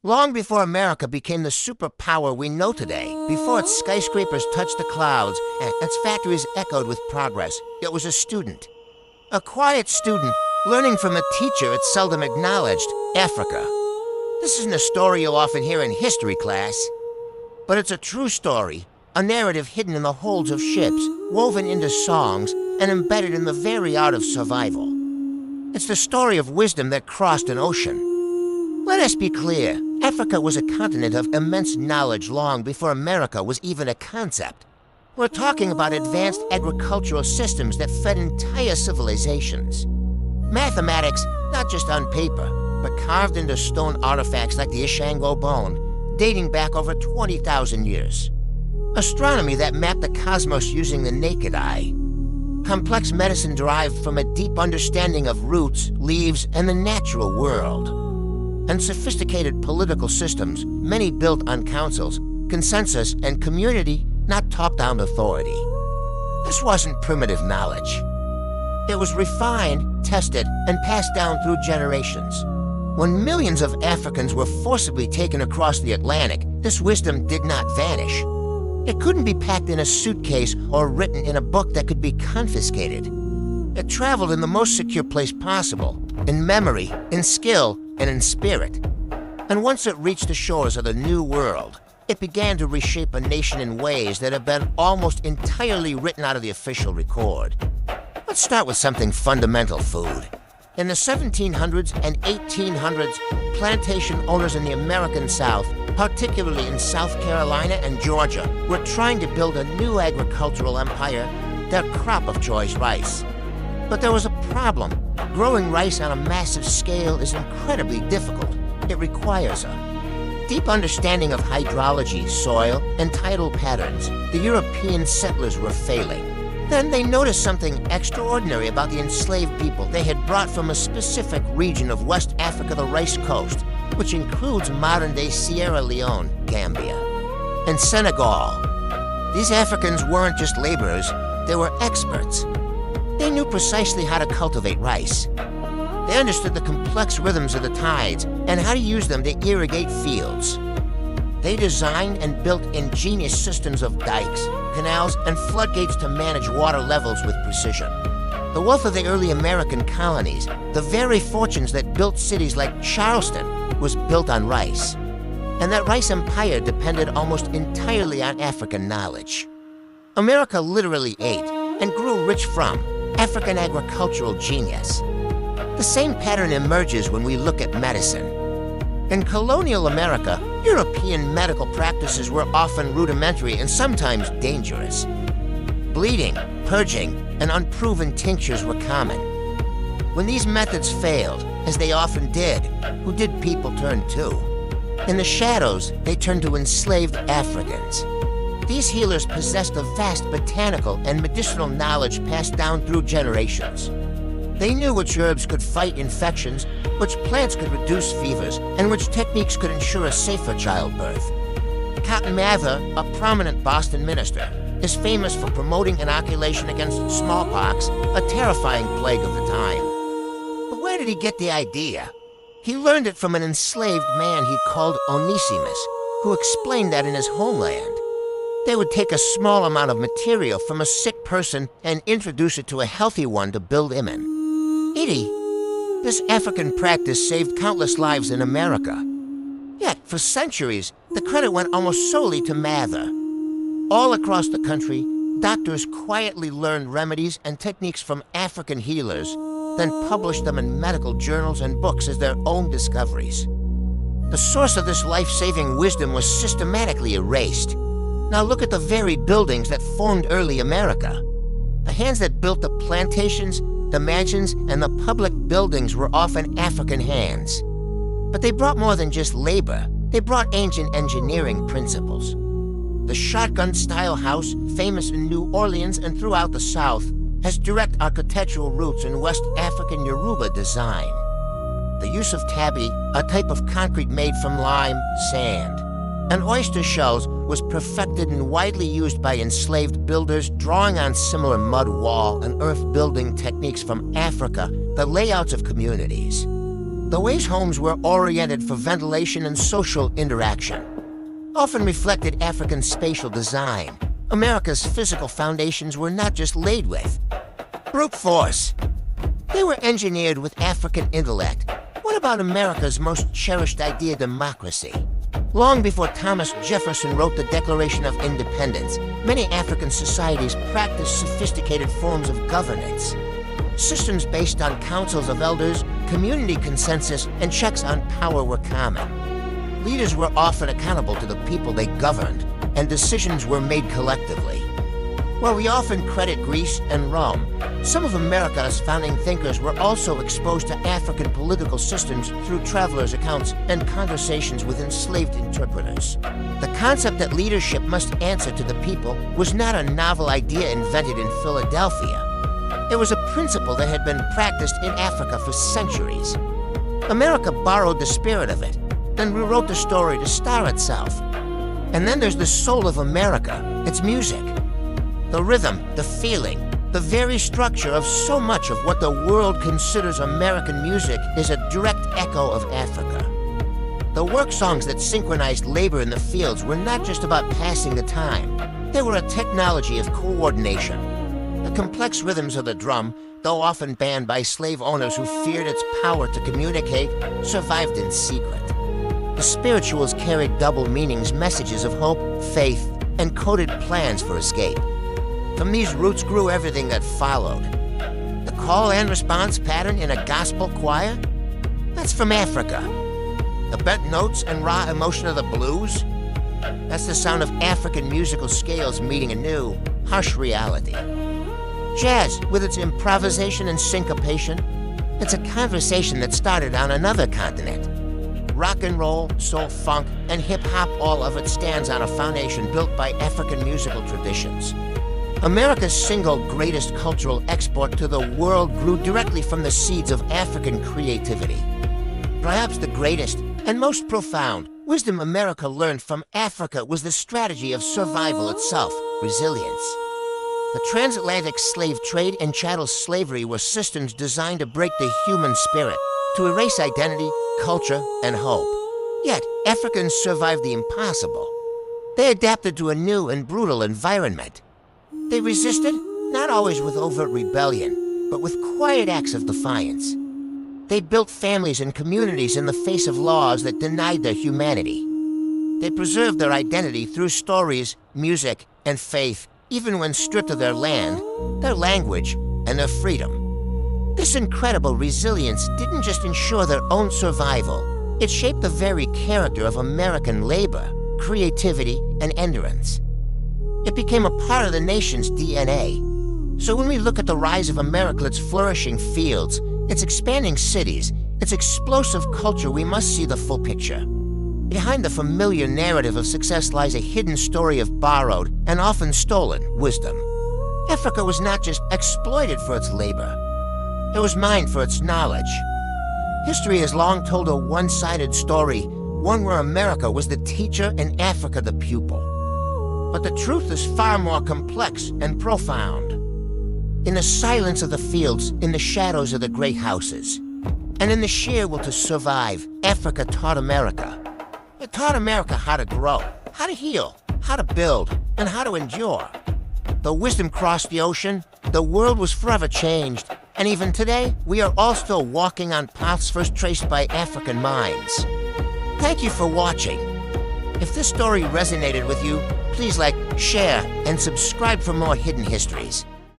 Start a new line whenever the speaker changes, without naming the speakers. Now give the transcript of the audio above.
Long before America became the superpower we know today, before its skyscrapers touched the clouds and its factories echoed with progress, it was a student. A quiet student learning from a teacher it seldom acknowledged, Africa. This isn't a story you'll often hear in history class, but it's a true story, a narrative hidden in the holds of ships, woven into songs, and embedded in the very art of survival. It's the story of wisdom that crossed an ocean. Let us be clear, Africa was a continent of immense knowledge long before America was even a concept. We're talking about advanced agricultural systems that fed entire civilizations. Mathematics, not just on paper, but carved into stone artifacts like the Ishango bone, dating back over 20,000 years. Astronomy that mapped the cosmos using the naked eye. Complex medicine derived from a deep understanding of roots, leaves, and the natural world. And sophisticated political systems, many built on councils, consensus, and community, not top-down authority. This wasn't primitive knowledge. It was refined, tested, and passed down through generations. When millions of Africans were forcibly taken across the Atlantic, this wisdom did not vanish. It couldn't be packed in a suitcase or written in a book that could be confiscated. It traveled in the most secure place possible, in memory, in skill, and in spirit. And once it reached the shores of the New World, it began to reshape a nation in ways that have been almost entirely written out of the official record. Let's start with something fundamental: food. In the 1700s and 1800s, plantation owners in the American South, particularly in South Carolina and Georgia, were trying to build a new agricultural empire, their crop of choice, rice. But there was a problem. Growing rice on a massive scale is incredibly difficult. It requires a deep understanding of hydrology, soil, and tidal patterns. The European settlers were failing. Then they noticed something extraordinary about the enslaved people they had brought from a specific region of West Africa, the Rice Coast, which includes modern-day Sierra Leone, Gambia, and Senegal. These Africans weren't just laborers, they were experts. They knew precisely how to cultivate rice. They understood the complex rhythms of the tides and how to use them to irrigate fields. They designed and built ingenious systems of dikes, canals, and floodgates to manage water levels with precision. The wealth of the early American colonies, the very fortunes that built cities like Charleston, was built on rice. And that rice empire depended almost entirely on African knowledge. America literally ate and grew rich from African agricultural genius. The same pattern emerges when we look at medicine. In colonial America, European medical practices were often rudimentary and sometimes dangerous. Bleeding, purging, and unproven tinctures were common. When these methods failed, as they often did, who did people turn to? In the shadows, they turned to enslaved Africans. These healers possessed a vast botanical and medicinal knowledge passed down through generations. They knew which herbs could fight infections, which plants could reduce fevers, and which techniques could ensure a safer childbirth. Cotton Mather, a prominent Boston minister, is famous for promoting inoculation against smallpox, a terrifying plague of the time. But where did he get the idea? He learned it from an enslaved man he called Onesimus, who explained that in his homeland. They would take a small amount of material from a sick person and introduce it to a healthy one to build him in. This African practice saved countless lives in America. Yet, for centuries, the credit went almost solely to Mather. All across the country, doctors quietly learned remedies and techniques from African healers, then published them in medical journals and books as their own discoveries. The source of this life-saving wisdom was systematically erased. Now look at the very buildings that formed early America. The hands that built the plantations, the mansions, and the public buildings were often African hands. But they brought more than just labor. They brought ancient engineering principles. The shotgun-style house, famous in New Orleans and throughout the South, has direct architectural roots in West African Yoruba design. The use of tabby, a type of concrete made from lime, sand, and oyster shells was perfected and widely used by enslaved builders, drawing on similar mud wall and earth building techniques from Africa, the layouts of communities. The ways homes were oriented for ventilation and social interaction often reflected African spatial design. America's physical foundations were not just laid with brute force. They were engineered with African intellect. What about America's most cherished idea, democracy? Long before Thomas Jefferson wrote the Declaration of Independence, many African societies practiced sophisticated forms of governance. Systems based on councils of elders, community consensus, and checks on power were common. Leaders were often accountable to the people they governed, and decisions were made collectively. While we often credit Greece and Rome, some of America's founding thinkers were also exposed to African political systems through travelers' accounts and conversations with enslaved interpreters. The concept that leadership must answer to the people was not a novel idea invented in Philadelphia. It was a principle that had been practiced in Africa for centuries. America borrowed the spirit of it, then rewrote the story to star itself. And then there's the soul of America, its music. The rhythm, the feeling, the very structure of so much of what the world considers American music is a direct echo of Africa. The work songs that synchronized labor in the fields were not just about passing the time. They were a technology of coordination. The complex rhythms of the drum, though often banned by slave owners who feared its power to communicate, survived in secret. The spirituals carried double meanings, messages of hope, faith, and coded plans for escape. From these roots grew everything that followed. The call and response pattern in a gospel choir? That's from Africa. The bent notes and raw emotion of the blues? That's the sound of African musical scales meeting a new, harsh reality. Jazz, with its improvisation and syncopation, it's a conversation that started on another continent. Rock and roll, soul, funk, and hip-hop, all of it stands on a foundation built by African musical traditions. America's single greatest cultural export to the world grew directly from the seeds of African creativity. Perhaps the greatest and most profound wisdom America learned from Africa was the strategy of survival itself, resilience. The transatlantic slave trade and chattel slavery were systems designed to break the human spirit, to erase identity, culture, and hope. Yet, Africans survived the impossible. They adapted to a new and brutal environment. They resisted, not always with overt rebellion, but with quiet acts of defiance. They built families and communities in the face of laws that denied their humanity. They preserved their identity through stories, music, and faith, even when stripped of their land, their language, and their freedom. This incredible resilience didn't just ensure their own survival, it shaped the very character of American labor, creativity, and endurance. It became a part of the nation's DNA. So when we look at the rise of America, its flourishing fields, its expanding cities, its explosive culture, we must see the full picture. Behind the familiar narrative of success lies a hidden story of borrowed and often stolen wisdom. Africa was not just exploited for its labor, it was mined for its knowledge. History has long told a one-sided story, one where America was the teacher and Africa the pupil. But the truth is far more complex and profound. In the silence of the fields, in the shadows of the great houses, and in the sheer will to survive, Africa taught America. It taught America how to grow, how to heal, how to build, and how to endure. Though wisdom crossed the ocean, the world was forever changed, and even today, we are all still walking on paths first traced by African minds. Thank you for watching. If this story resonated with you, please like, share, and subscribe for more hidden histories.